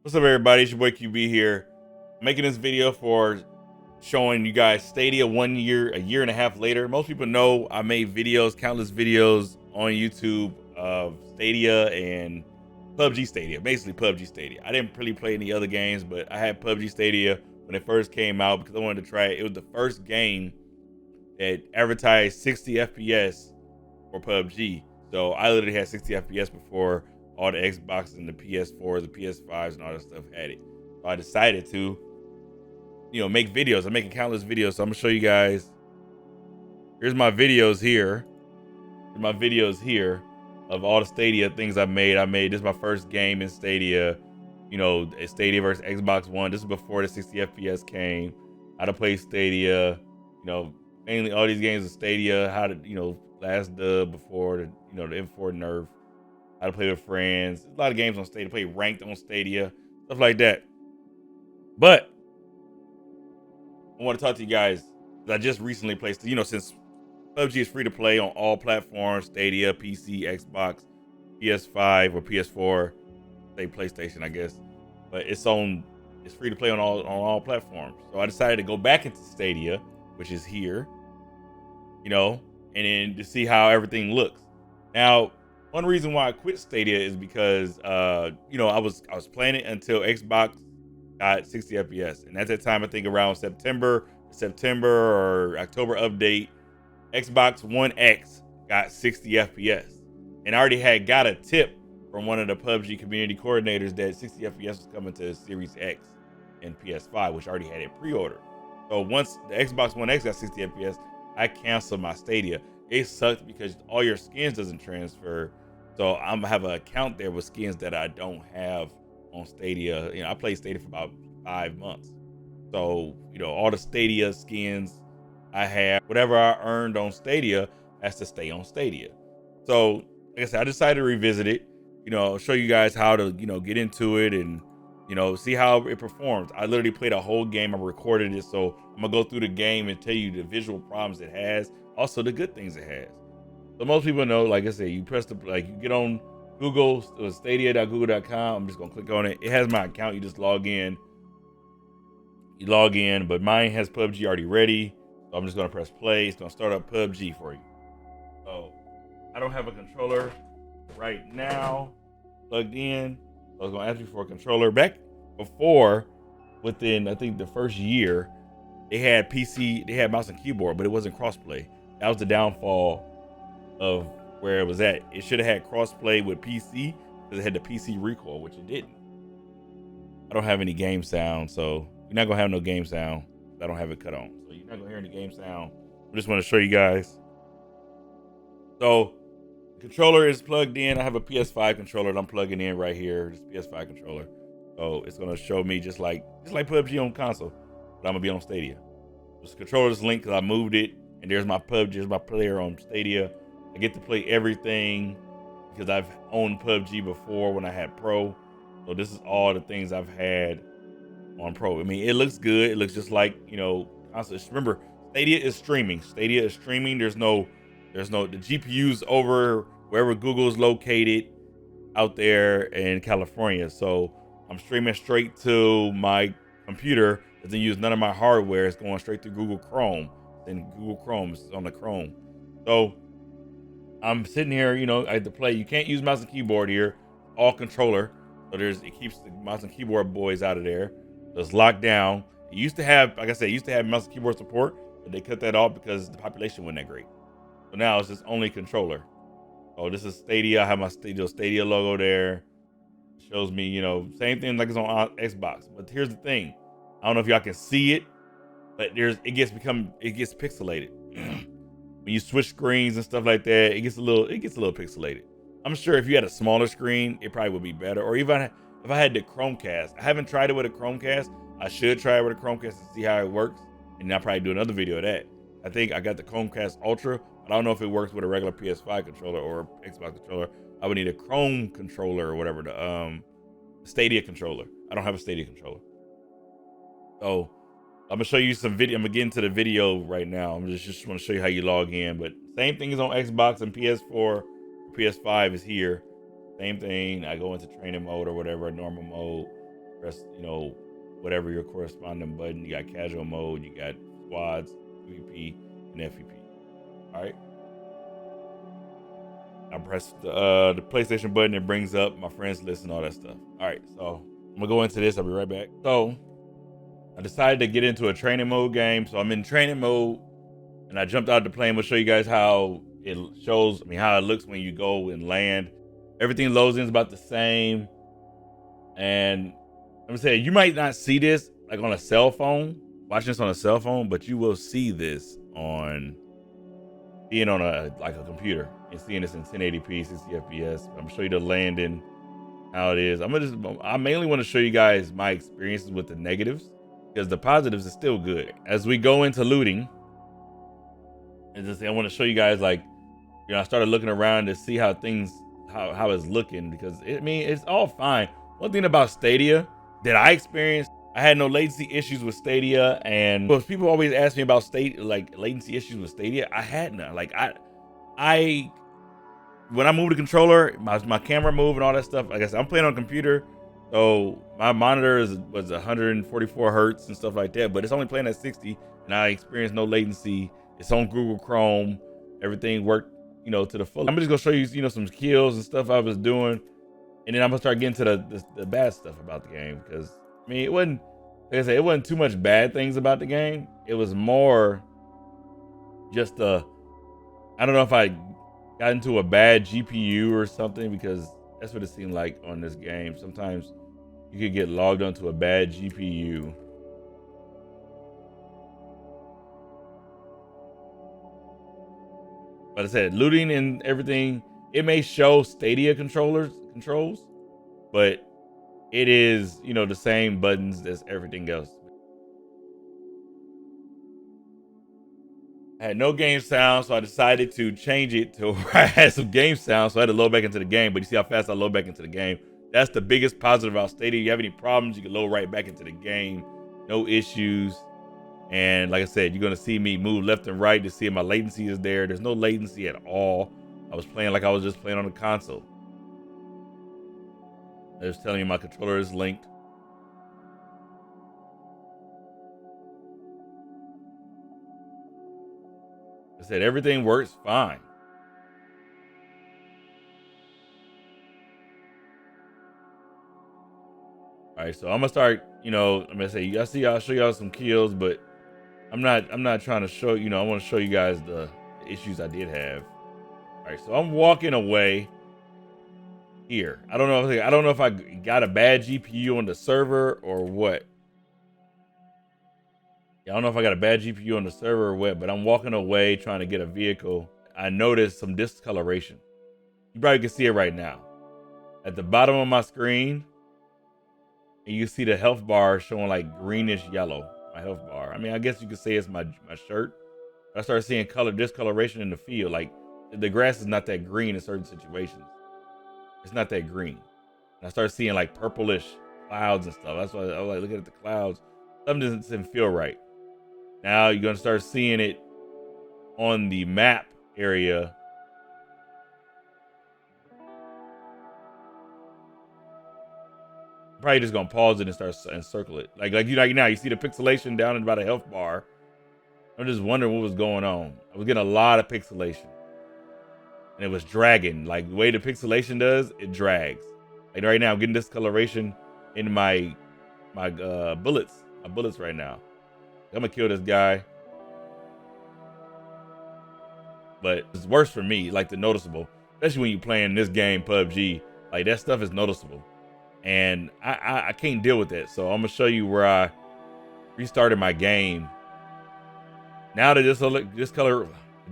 What's up, everybody? It's your boy QB here. I'm making this video for showing you guys Stadia a year and a half later. Most people know I made videos, countless videos on YouTube of Stadia and Pubg Stadia, basically Pubg Stadia. I didn't really play any other games, but I had Pubg Stadia when it first came out because I wanted to try it. It was the first game that advertised 60 FPS for PUBG. So I literally had 60 FPS before all the Xboxes and the PS4s, the PS5s, and all that stuff had it. So I decided to, make videos. I'm making countless videos. So I'm gonna show you guys. Here's my videos here. Here's my videos here of all the Stadia things I made. This is my first game in Stadia. Stadia versus Xbox One. This is before the 60 FPS came. How to play Stadia. Mainly all these games of Stadia. How to, last dub before the M4 nerf. How to play with friends. A lot of games on Stadia. Play ranked on Stadia. Stuff like that. But I want to talk to you guys. I just recently played, since PUBG is free to play on all platforms, Stadia, PC, Xbox, PS5 or PS4, say PlayStation, I guess. But it's free to play on all platforms. So I decided to go back into Stadia, which is here, and then to see how everything looks. Now, one reason why I quit Stadia is because I was playing it until Xbox got 60 FPS, and at that time I think around September or October update, Xbox One X got 60 FPS, and I already got a tip from one of the PUBG community coordinators that 60 FPS was coming to Series X and PS5, which I already had it pre-ordered. So once the Xbox One X got 60 FPS, I canceled my Stadia. It sucked because all your skins doesn't transfer. So I'm gonna have an account there with skins that I don't have on Stadia. I played Stadia for about 5 months. So, all the Stadia skins I have, whatever I earned on Stadia has to stay on Stadia. So, like I said, I decided to revisit it, show you guys how to, get into it and, see how it performs. I literally played a whole game. I recorded it. So I'm gonna go through the game and tell you the visual problems it has, also the good things it has. So most people know, like I said, you get on Google, stadia.google.com. I'm just gonna click on it. It has my account. You just log in. You log in, but mine has PUBG already ready. So I'm just gonna press play. It's gonna start up PUBG for you. So I don't have a controller right now plugged in. So I was gonna ask you for a controller. Back before, within I think the first year, they had mouse and keyboard, but it wasn't crossplay. That was the downfall of where it was at. It should have had crossplay with PC because it had the PC recoil, which it didn't. I don't have any game sound, so you're not gonna have no game sound. I don't have it cut on, so you're not gonna hear any game sound. I just want to show you guys. So the controller is plugged in. I have a PS5 controller that I'm plugging in right here. This PS5 controller. So it's gonna show me just like PUBG on console, but I'm gonna be on Stadia. This controller's linked because I moved it, and there's my PUBG, there's my player on Stadia. I get to play everything because I've owned PUBG before when I had Pro. So this is all the things I've had on Pro. I mean, it looks good. It looks just like, console. Remember, Stadia is streaming. There's no, the GPU's over wherever Google is located out there in California. So I'm streaming straight to my computer. It doesn't use none of my hardware. It's going straight through Google Chrome. And Google Chrome is on the Chrome. So I'm sitting here, I have to play. You can't use mouse and keyboard here, all controller. So it keeps the mouse and keyboard boys out of there. So it's locked down. It used to have, like I said, mouse and keyboard support, but they cut that off because the population wasn't that great. So now it's just only controller. Oh, this is Stadia. I have my Stadia logo there. It shows me, same thing like it's on Xbox. But here's the thing. I don't know if y'all can see it, but it gets pixelated. When you switch screens and stuff like that, it gets a little pixelated. I'm sure if you had a smaller screen, it probably would be better. Or even if I had the Chromecast. I haven't tried it with a Chromecast. I should try it with a Chromecast to see how it works. And I'll probably do another video of that. I think I got the Chromecast Ultra, but I don't know if it works with a regular PS5 controller or Xbox controller. I would need a Chrome controller or whatever, the Stadia controller. I don't have a Stadia controller. So I'm gonna show you some video. I'm gonna get into the video right now. I'm just want to show you how you log in. But same thing is on Xbox and PS4. PS5 is here. Same thing. I go into training mode or whatever, normal mode. press, you know, whatever your corresponding button. You got casual mode, you got squads, PvP, and FVP. All right. I press the PlayStation button. It brings up my friends list and all that stuff. All right, so I'm gonna go into this. I'll be right back. So I decided to get into a training mode game. So I'm in training mode, and I jumped out the plane. I'm gonna show you guys how it shows. I mean, how it looks when you go and land. Everything loads in is about the same. And I'm gonna say you might not see this like on a cell phone, watching this on a cell phone, but you will see this on being on a computer and seeing this in 1080p, 60 FPS. I'm gonna show you the landing, how it is. I mainly want to show you guys my experiences with the negatives, because the positives is still good. As we go into looting, I want to show you guys, like, you know, I started looking around to see how things, how it's looking, because it's all fine. One thing about Stadia that I experienced, I had no latency issues with Stadia, and people always ask me about latency issues with Stadia. I had none. Like I when I moved the controller, my camera moved and all that stuff. Like I said, I'm playing on a computer, so my monitor was 144 hertz and stuff like that, but it's only playing at 60, and I experienced no latency. It's on Google Chrome. Everything worked, you know, to the full. I'm just gonna show you, you know, some kills and stuff I was doing, and then I'm gonna start getting to the bad stuff about the game, because I mean, it wasn't, like I said, it wasn't too much bad things about the game. It was more just I don't know if I got into a bad GPU or something, because that's what it seemed like on this game. Sometimes you could get logged onto a bad GPU. But I said, looting and everything, it may show Stadia controls, but it is, you know, the same buttons as everything else. I had no game sound, so I decided to change it to where I had some game sound, so I had to load back into the game. But you see how fast I load back into the game? That's the biggest positive about Stadia. You have any problems, you can load right back into the game. No issues. And like I said, you're going to see me move left and right to see if my latency is there. There's no latency at all. I was playing like I was just playing on the console. I was telling you my controller is linked. I said everything works fine. All right, so I'm gonna start. You know, I'm gonna say, I'll show y'all some kills, but I'm not trying to show. You know, I want to show you guys the issues I did have. All right, so I'm walking away here. I don't know if I got a bad GPU on the server or what. I don't know if I got a bad GPU on the server or what, but I'm walking away trying to get a vehicle. I noticed some discoloration. You probably can see it right now. At the bottom of my screen, and you see the health bar showing like greenish yellow, my health bar. I mean, I guess you could say it's my shirt. I started seeing discoloration in the field. Like, the grass is not that green in certain situations. It's not that green. And I started seeing like purplish clouds and stuff. That's why I was like looking at the clouds. Something didn't feel right. Now you're gonna start seeing it on the map area. I'm probably just gonna pause it and start and circle it. Like now you see the pixelation down in about a health bar. I'm just wondering what was going on. I was getting a lot of pixelation, and it was dragging. Like the way the pixelation does, it drags. Like right now, I'm getting discoloration in my bullets. My bullets right now. I'm gonna kill this guy. But it's worse for me, like the noticeable. Especially when you're playing this game, PUBG. Like, that stuff is noticeable. And I can't deal with that. So I'm gonna show you where I restarted my game. Now that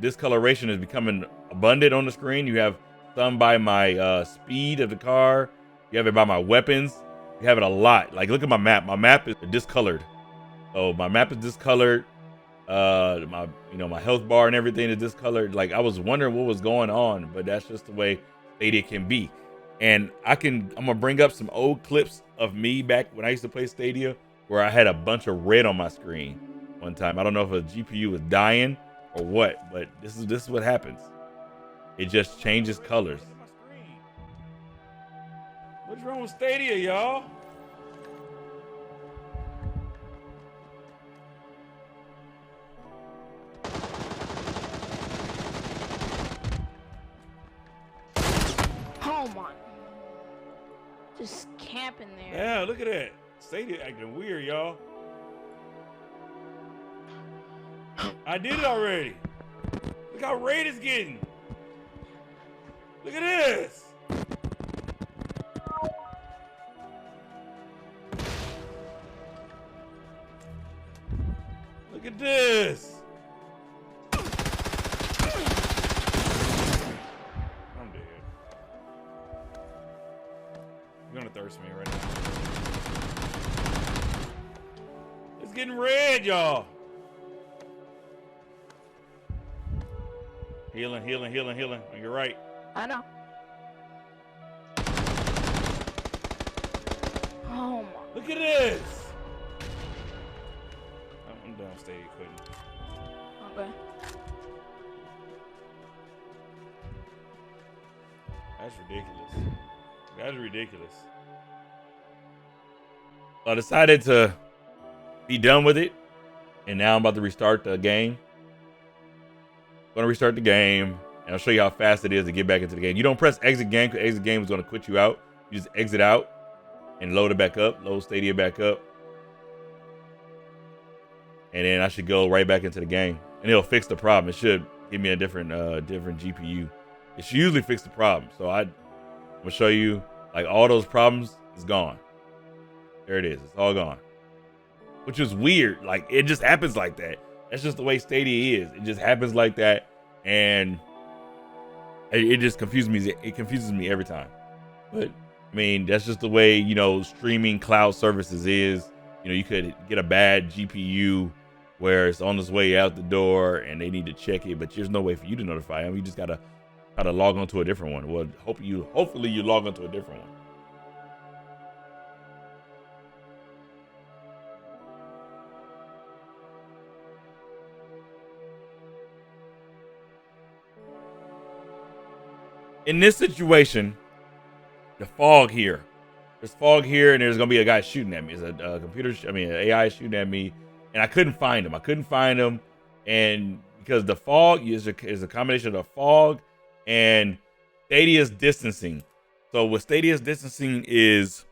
discoloration is becoming abundant on the screen. You have some by my speed of the car. You have it by my weapons. You have it a lot. Like, look at my map. My map is discolored. So my map is discolored. My health bar and everything is discolored. Like, I was wondering what was going on, but that's just the way Stadia can be. And I'm gonna bring up some old clips of me back when I used to play Stadia, where I had a bunch of red on my screen one time. I don't know if a GPU was dying or what, but this is what happens. It just changes colors. What's wrong with Stadia, y'all? Just camping there. Yeah, look at that. Stadia acting weird, y'all. I did it already. Look how red it's getting. Look at this. Look at this. I'm dead. You're gonna thirst me right now. It's getting red, y'all. Healing, healing, healing, healing. On your right. I know. Oh my. Look at this. I'm done Stadia quitting. Okay. That's ridiculous. That's ridiculous. So I decided to be done with it, and now I'm about to restart the game. I'm gonna restart the game, and I'll show you how fast it is to get back into the game. You don't press exit game, because exit game is gonna quit you out. You just exit out and load it back up, load Stadia back up. And then I should go right back into the game, and it'll fix the problem. It should give me a different GPU. It should usually fix the problem. So I'm gonna show you, like, all those problems is gone. There it is. It's all gone, which is weird. Like, it just happens like that. That's just the way Stadia is. It just happens like that, and it just confuses me. It confuses me every time. But I mean, that's just the way, you know, streaming cloud services is. You know, you could get a bad GPU where it's on its way out the door and they need to check it, but there's no way for you to notify them. You just gotta try to log onto a different one. Well, hopefully you log onto a different one. In this situation, the fog here. There's fog here, and there's gonna be a guy shooting at me. It's a computer. An AI shooting at me, and I couldn't find him. And because the fog is a combination of the fog and Stadia's distancing. So what Stadia's distancing is,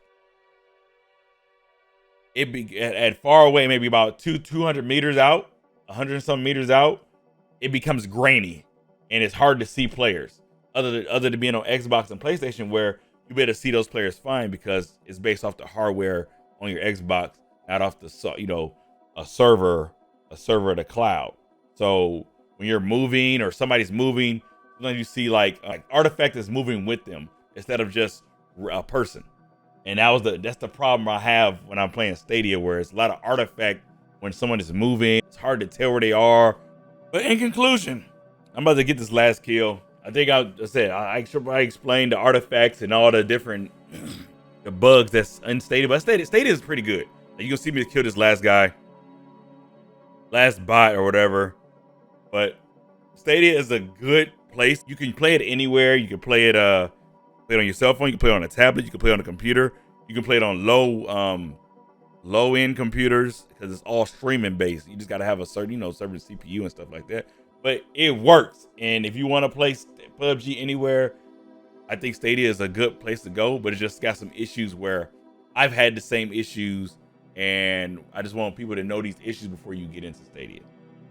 it be at far away, maybe about 200 meters out, 100 and some meters out, it becomes grainy, and it's hard to see players. Other than being on Xbox and PlayStation, where you better see those players fine because it's based off the hardware on your Xbox, not off the a server of the cloud. So when you're moving or somebody's moving, sometimes you see like artifact is moving with them instead of just a person. And that's the problem I have when I'm playing Stadia, where it's a lot of artifact when someone is moving. It's hard to tell where they are. But in conclusion, I'm about to get this last kill. I think I explained the artifacts and all the different the bugs that's in Stadia. But Stadia is pretty good. You can see me kill this last guy, last bot or whatever. But Stadia is a good place. You can play it anywhere. You can play it on your cell phone. You can play it on a tablet. You can play it on a computer. You can play it on low end computers because it's all streaming based. You just got to have a certain certain CPU and stuff like that. But it works. And if you want to play PUBG anywhere, I think Stadia is a good place to go. But it's just got some issues where I've had the same issues, and I just want people to know these issues before you get into Stadia.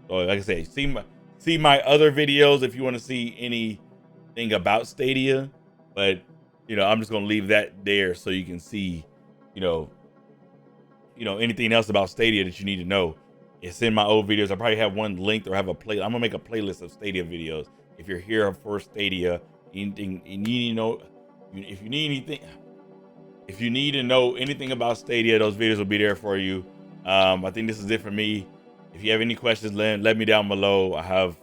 So like I said, see my other videos if you want to see anything about Stadia. But I'm just gonna leave that there so you can see, anything else about Stadia that you need to know. It's in my old videos. I probably have one linked or have a play. I'm gonna make a playlist of Stadia videos. If you're here for Stadia, anything you need to know, if you need to know anything about Stadia, those videos will be there for you. I think this is it for me. If you have any questions, let me down below. I have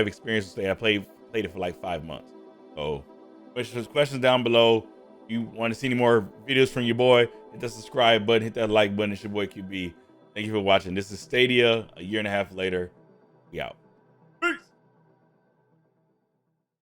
experience with Stadia. I played it for like 5 months. So questions down below. If you want to see any more videos from your boy, hit that subscribe button, hit that like button. It's your boy QB. Thank you for watching. This is Stadia, a year and a half later. We out.